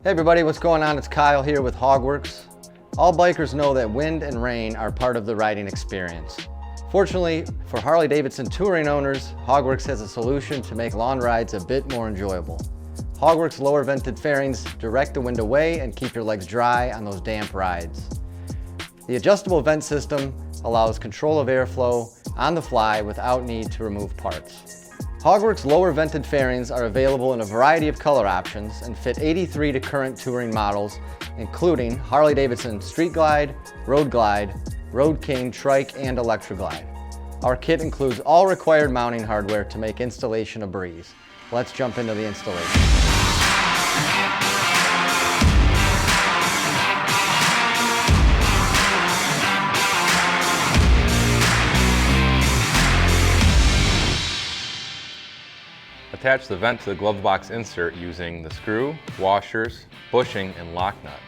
Hey everybody, what's going on? It's Kyle here with HOGWORKZ. All bikers know that wind and rain are part of the riding experience. Fortunately, for Harley-Davidson touring owners, HOGWORKZ has a solution to make lawn rides a bit more enjoyable. HOGWORKZ Lower Vented Fairings direct the wind away and keep your legs dry on those damp rides. The adjustable vent system allows control of airflow on the fly without need to remove parts. HOGWORKZ Lower Vented Fairings are available in a variety of color options and fit 83 to current touring models, including Harley-Davidson Street Glide, Road Glide, Road King, Trike, and Electra Glide. Our kit includes all required mounting hardware to make installation a breeze. Let's jump into the installation. Attach the vent to the glove box insert using the screw, washers, bushing, and lock nut.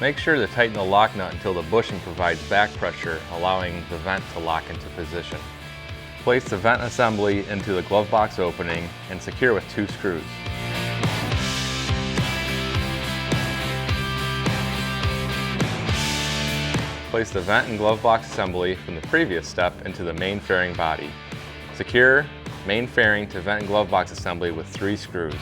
Make sure to tighten the lock nut until the bushing provides back pressure, allowing the vent to lock into position. Place the vent assembly into the glove box opening and secure with 2 screws. Place the vent and glove box assembly from the previous step into the main fairing body. Secure main fairing to vent and glove box assembly with 3 screws.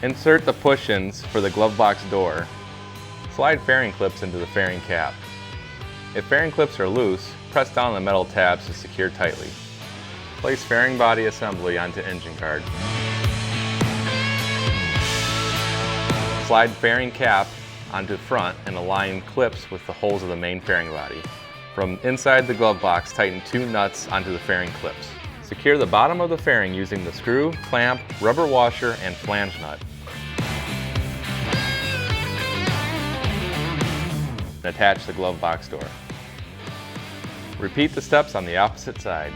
Insert the push-ins for the glove box door. Slide fairing clips into the fairing cap. If fairing clips are loose, press down on the metal tabs to secure tightly. Place fairing body assembly onto engine card. Slide fairing cap onto front and align clips with the holes of the main fairing body. From inside the glove box, tighten 2 nuts onto the fairing clips. Secure the bottom of the fairing using the screw, clamp, rubber washer, and flange nut. And attach the glove box door. Repeat the steps on the opposite side.